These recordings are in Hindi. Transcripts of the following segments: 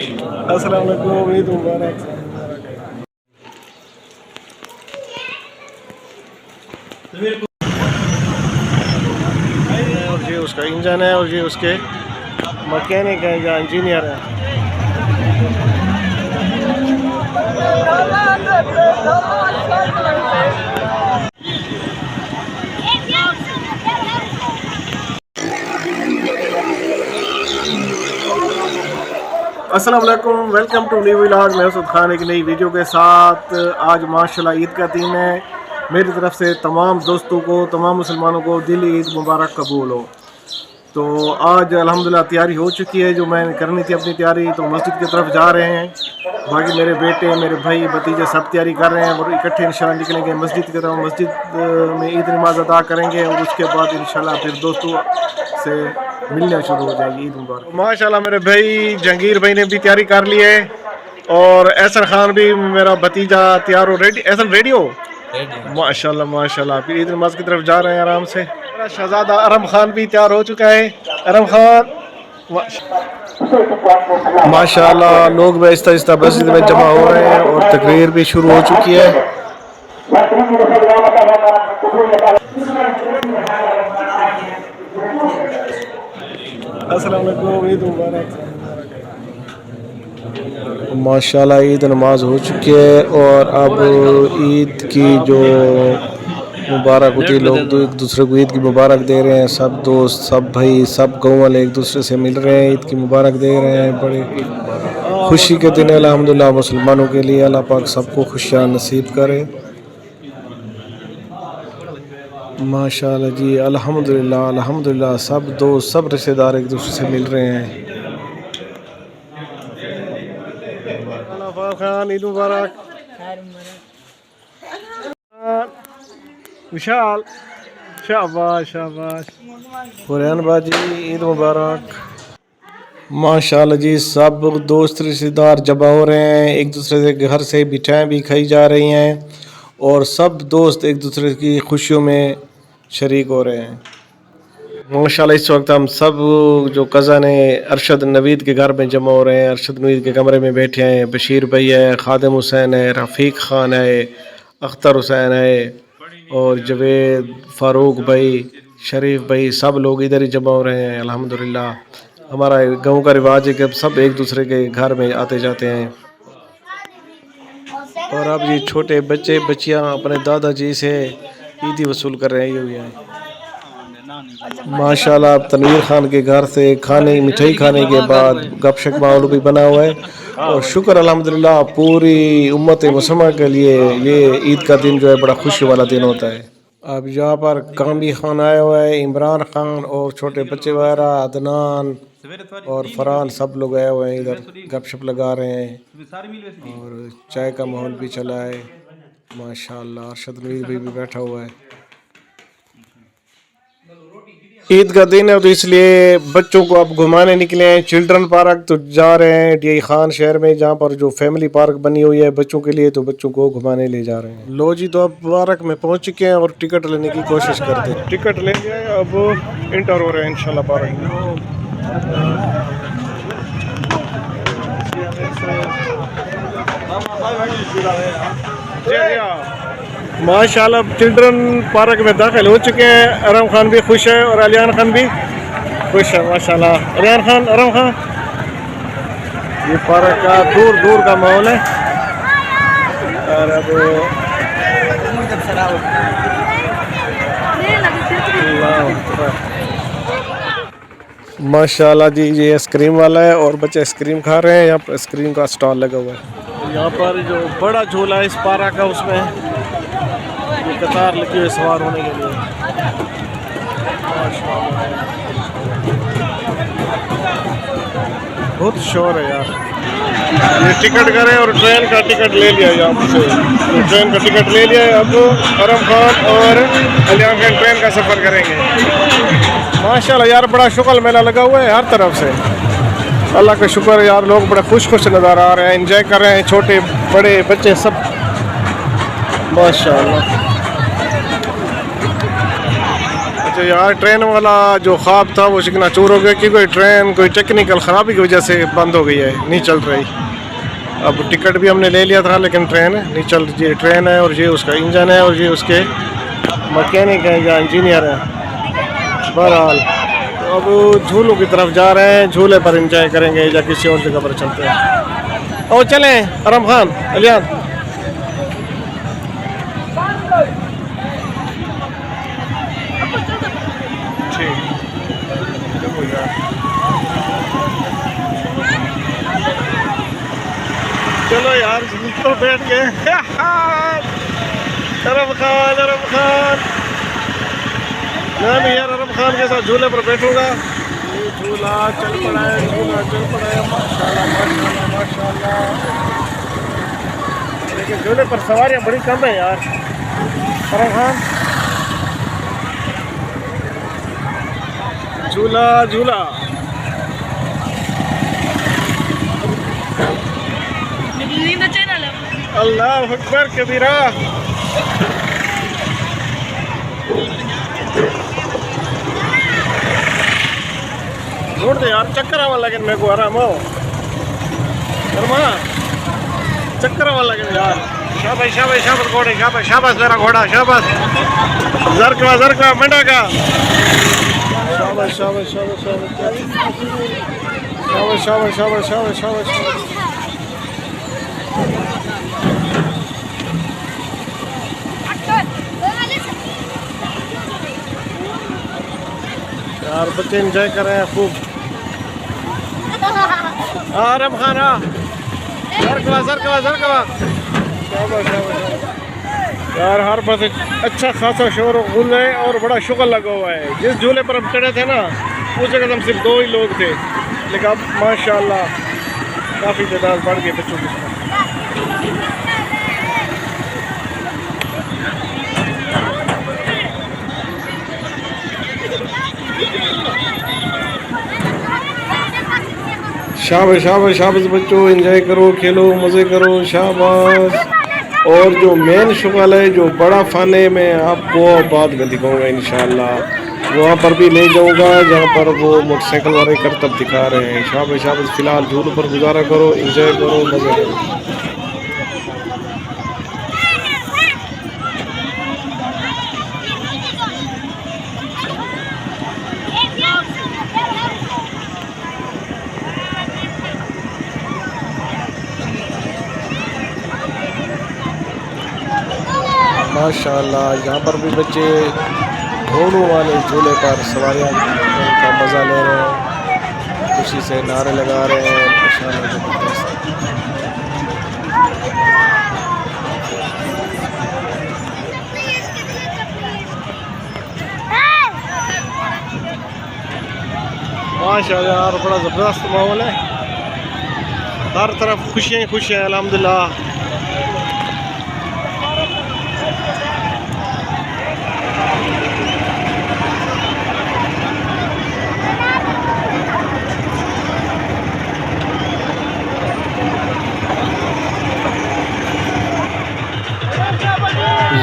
अस्सलाम वालेकुम, ईद मुबारक। और ये उसका इंजन है और ये उसके मैकेनिक है या इंजीनियर है। अस्सलाम वालेकुम, वेलकम टू न्यू व्लॉग। मैं उसद खान एक नई वीडियो के साथ। आज माशाल्लाह ईद का दिन है। मेरी तरफ से तमाम दोस्तों को, तमाम मुसलमानों को दिली ईद मुबारक कबूल हो। तो आज अल्हम्दुलिल्लाह तैयारी हो चुकी है, जो मैंने करनी थी अपनी तैयारी, तो मस्जिद की तरफ जा रहे हैं। बाकी मेरे बेटे, मेरे भाई, भतीजे सब तैयारी कर रहे हैं और इकट्ठे इंशाल्लाह निकलेंगे मस्जिद की तरफ। मस्जिद में ईद नमाज अदा करेंगे और उसके बाद इंशाल्लाह फिर दोस्तों से मिलना शुरू हो जाएगी। ईद मुबारक। माशाल्लाह मेरे भाई जहांगीर भाई ने भी तैयारी कर ली है और एहसन खान भी मेरा भतीजा तैयार हो। रेडी एहसन, रेडी हो? माशाल्लाह माशाल्लाह। फिर ईद नमाज की तरफ जा रहे हैं आराम से। मेरा शहजादा अरम खान भी तैयार हो चुका है। अरम खान माशाल्लाह, लोग भी आहिस्ता आहिस्ता मस्जिद में जमा हो रहे हैं और तकरीर भी शुरू हो चुकी है। अस्सलाम वालेकुम, ईद मुबारक। माशाल्लाह ईद नमाज हो चुकी है और अब ईद की जो मुबारक होती है, लोग एक दूसरे को ईद की मुबारक दे रहे हैं। सब दोस्त, सब भाई, सब गाँव वाले एक दूसरे से मिल रहे हैं, ईद की मुबारक दे रहे हैं। बड़े खुशी के दिन है अल्हम्दुलिल्लाह मुसलमानों के लिए। अल्लाह पाक सबको खुशियाँ नसीब करे। माशाल्लाह जी, अल्हम्दुलिल्लाह अल्हम्दुलिल्लाह। सब दोस्त, सब रिश्तेदार एक दूसरे से मिल रहे हैं। खान ईद मुबारक। विशाल, शाबाश शाबाश। कुरैन बाजी ईद मुबारक। माशाल्लाह जी, सब दोस्त रिश्तेदार जमा हो रहे हैं। एक दूसरे के घर से मिठाइयाँ भी खाई जा रही हैं और सब दोस्त एक दूसरे की खुशियों में शरीक हो रहे हैं। माशाल्लाह इस वक्त हम सब जो कज़न है अरशद नवीद के घर में जमा हो रहे हैं। अरशद नवीद के कमरे में बैठे हैं। बशीर भाई है, खादिम हुसैन है, रफ़ीक ख़ान है, अख्तर हुसैन है और जवेद, फ़ारूक भाई, शरीफ भाई, सब लोग इधर ही जमा हो रहे हैं अल्हम्दुलिल्लाह। हमारा गांव का रिवाज है कि अब सब एक दूसरे के घर में आते जाते हैं। और अब ये छोटे बच्चे बच्चियां अपने दादाजी से ईदी वसूल कर रहे हैं। माशाल्लाह तनवीर खान के घर से खाने मिठाई खाने के बाद गपशप माहौल भी बना हुआ है और शुक्र अल्हम्दुलिल्लाह पूरी उम्मत मुसलमा के लिए ये ईद का दिन जो है बड़ा खुशी वाला दिन होता है। अब यहाँ पर कामी खान आया हुआ है, इमरान खान और छोटे बच्चे वगैरह, अदनान और फरहान, सब लोग आए हुए हैं इधर, गपशप लगा रहे हैं और चाय का माहौल भी चला है। माशाल्लाह अरशद नवीद भी बैठा हुआ है। ईद का दिन है तो इसलिए बच्चों को अब घुमाने निकले हैं चिल्ड्रन पार्क। तो जा रहे हैं डी खान शहर में, जहाँ पर जो फैमिली पार्क बनी हुई है बच्चों के लिए, तो बच्चों को घुमाने ले जा रहे हैं। लो जी, तो अब पार्क में पहुंच चुके हैं और टिकट लेने की कोशिश करते हैं। टिकट ले लिया है, अब इंटर हो रहे हैं इंशाल्लाह पार्क में। माशाल्लाह चिल्ड्रन पार्क में दाखिल हो चुके हैं। अरम खान भी खुश है और अलियान खान भी खुश है माशाल्लाह। अलियान खान, अरम खान, ये पार्क का दूर दूर का माहौल है। और अब माशाल्लाह जी, ये आइसक्रीम वाला है और बच्चे आइसक्रीम खा रहे हैं। यहाँ पर आइसक्रीम का स्टॉल लगा हुआ है। यहाँ पर जो बड़ा झूला है इस पार्क का, उसमें कतार लगी हुई सवार होने के लिए। बहुत शोर है यार। ये टिकट करें और ट्रेन का टिकट ले लिया यहाँ से। ट्रेन का टिकट ले लिया है। अब अरम खान और अलियान खान ट्रेन का सफ़र करेंगे। माशाल्लाह यार, बड़ा शुक्र मेला लगा हुआ है हर तरफ से। अल्लाह का शुक्र है यार, लोग बड़े खुश खुश नज़र आ रहे हैं, एंजॉय कर रहे हैं, छोटे बड़े बच्चे सब माशाल्लाह। तो यार ट्रेन वाला जो ख्वाब था वो चिकना चूर हो गया क्योंकि ट्रेन कोई टेक्निकल ख़राबी की वजह से बंद हो गई है, नहीं चल रही। अब टिकट भी हमने ले लिया था लेकिन ट्रेन नहीं चल रही। ये ट्रेन है और ये उसका इंजन है और ये उसके मैकेनिक है या इंजीनियर है। बहरहाल तो अब झूलों की तरफ जा रहे हैं, झूले पर एंजॉय करेंगे या किसी और जगह पर चलते हैं। और चलें आराम खान अलियान। चलो यार तो बैठ गए। अरब खान मैं भी यार अरब खान के साथ झूले पर बैठूंगा। ये झूला चल पड़ा है, झूला चल पड़ा है। माशाल्लाह माशाल्लाह माशाल्लाह। लेकिन झूले पर सवारियां बड़ी कम है यार। अरब खान झूला झूला अल्लाह अकबर कबीरा। छोड़ दे यार, चक्कर आवा लगे मेरे को। आराम हो चक्कर आवा लगे यार। शाबाश शाबाश शाबाश घोड़े, शाबाश शाबाश मेरा घोड़ा, शाबाश जरकवा मंडा का। शाबाश शाबाश शाबाश शाबाश शाबाश शाबाश शाबाश शाबाश। यार बच्चे एंजॉय कर रहे हैं खूब। आराम खाना जरकवा यार हर पास अच्छा खासा शोर गुल है और बड़ा शुगर लगा हुआ है। जिस झूले पर हम चढ़े थे ना उस जगह हम सिर्फ 2 ही लोग थे, लेकिन अब माशाल्लाह काफ़ी तादाद बढ़ गई बच्चों की। शाबाश शाबाश शाबाश बच्चों, एंजॉय करो, खेलो, मज़े करो, शाबाश। और जो मेन शुगल है, जो बड़ा फन है, मैं आपको बात में दिखाऊंगा इंशाल्लाह। वहाँ पर भी ले जाऊंगा जहाँ पर वो मोटरसाइकिल वाले करतब दिखा रहे हैं। शाबाश शाबाश। फ़िलहाल झूलों पर गुजारा करो, एंजॉय करो, मज़े करो। माशाल्लाह यहाँ पर भी बच्चे घोड़ों वाले झूले पर सवारियाँ का मज़ा ले रहे हैं, खुशी से नारे लगा रहे हैं। माशाल्लाह माशाल्लाह यार बड़ा ज़बरदस्त माहौल है, हर तरफ खुशियाँ खुशियाँ अल्हम्दुलिल्लाह।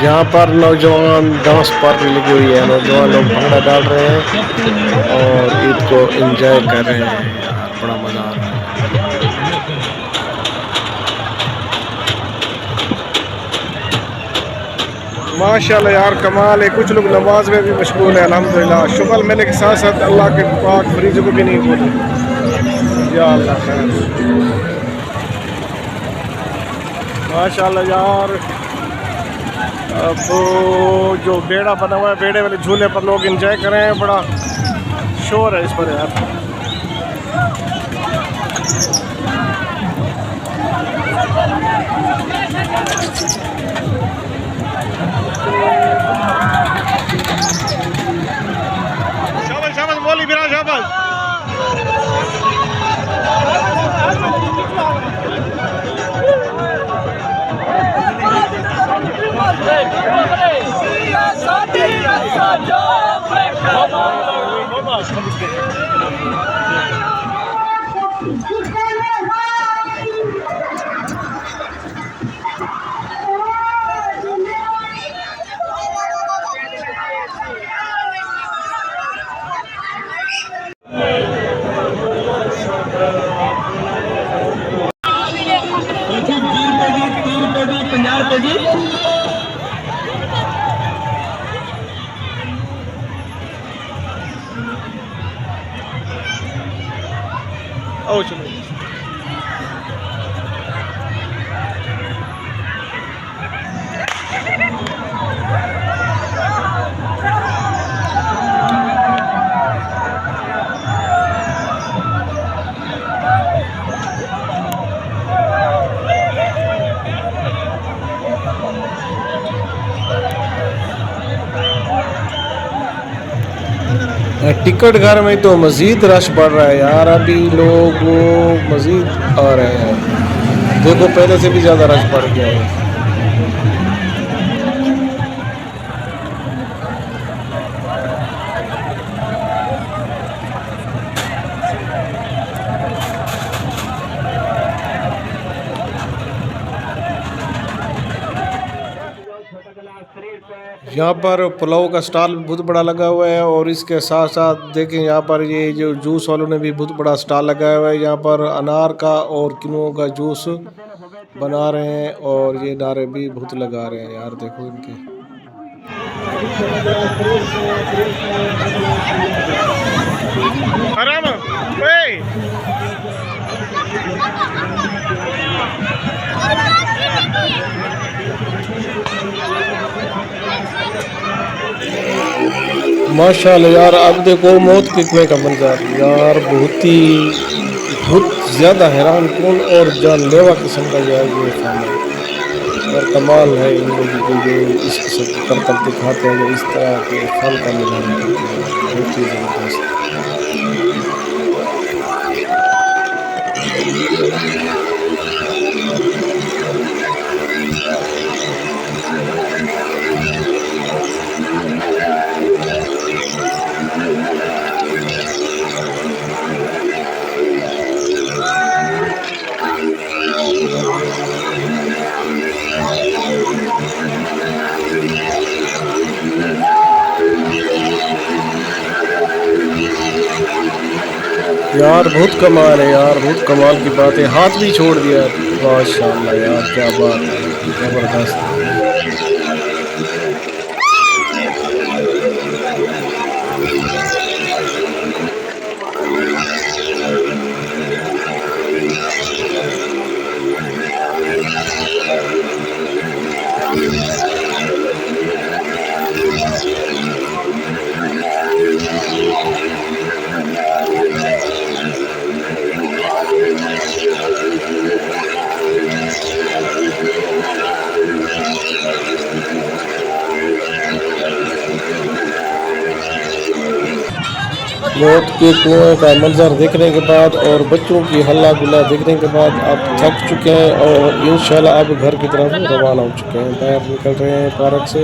यहाँ पर नौजवान डांस पार्टी लगी हुई है, नौजवान लोग भंगड़ा डाल रहे हैं और ईद को एंजॉय कर रहे हैं। यार बड़ा मज़ा आ रहा है। माशाल्लाह यार कमाल है। कुछ लोग नमाज में भी मशगूल है अल्हम्दुलिल्लाह। शुक्र मेले के साथ साथ अल्लाह के पाक फरीज़ों को भी नहीं भूले। या अल्लाह खैर। माशाल्लाह यार अब जो बेड़ा बना हुआ है, बेड़े वाले झूले पर लोग एंजॉय कर रहे हैं। बड़ा शोर है इस पर यार। शाबाश शाबाश मौली बिरा शाबाश। चाहते जी? आओ चलो। टिकट घर में तो मज़ीद रश बढ़ रहा है यार, अभी लोग मज़ीद आ रहे हैं। देखो पहले से भी ज़्यादा रश बढ़ गया है। यहाँ पर पुलाव का स्टॉल बहुत बड़ा लगा हुआ है और इसके साथ साथ देखें यहाँ पर ये जो जूस वालों ने भी बहुत बड़ा स्टॉल लगाया हुआ है। यहाँ पर अनार का और किनुओं का जूस बना रहे हैं और ये नारे भी बहुत लगा रहे हैं यार, देखो इनके। आराम माशाल्लाह यार। अब देखो मौत के कुएं का मंजर यार, बहुत ज़्यादा हैरान कौन और जानलेवा किस्म का जो है ये खाना और कमाल है इन लोगों को जो इस किस्म की करतब दिखाते हैं, जो इस तरह के फल का निर्माण करते हैं, बहुत ही ज़बरदस्त। यार बहुत कमाल है यार, बहुत कमाल की बात है। हाथ भी छोड़ दिया माशाल्लाह यार, क्या बात है, ज़बरदस्त। मौत के कुएं का मंजर देखने के बाद और बच्चों की हल्ला गुल्ला देखने के बाद अब थक चुके हैं और इंशाल्लाह अब घर की तरफ रवाना हो चुके हैं। बाहर निकल रहे हैं पार्क से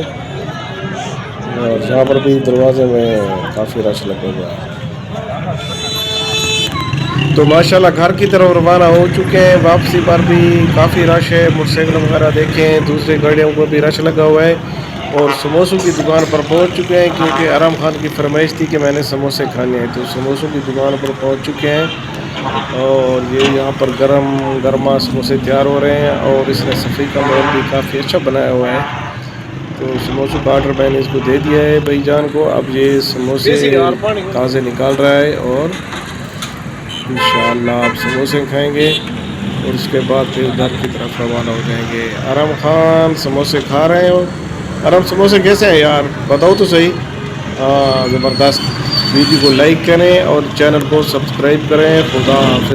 और यहाँ पर भी दरवाजे में काफ़ी रश लगा हुआ है। तो माशाल्लाह घर की तरफ रवाना हो चुके हैं। वापसी पर भी काफ़ी रश है, मोटरसाइकिल वगैरह देखें, दूसरी गाड़ियों को भी रश लगा हुआ है और समोसों की दुकान पर पहुंच चुके हैं क्योंकि आराम खान की फरमाइश थी कि मैंने समोसे खाने हैं, तो समोसों की दुकान पर पहुंच चुके हैं और ये यहाँ पर गर्मा समोसे तैयार हो रहे हैं और इसने सफ़ी का महल भी काफ़ी अच्छा बनाया हुआ है। तो समोसों का ऑर्डर मैंने इसको दे दिया है भाईजान को। अब ये समोसे ताज़े निकाल रहा है और इंशाअल्लाह आप समोसे खाएँगे और उसके बाद फिर घर की तरफ रवाना हो जाएंगे। आराम खान समोसे खा रहे हो। आराम समोसे कैसे हैं यार, बताओ तो सही। ज़बरदस्त। वीडियो को लाइक करें और चैनल को सब्सक्राइब करें। खुदा हाफिज़।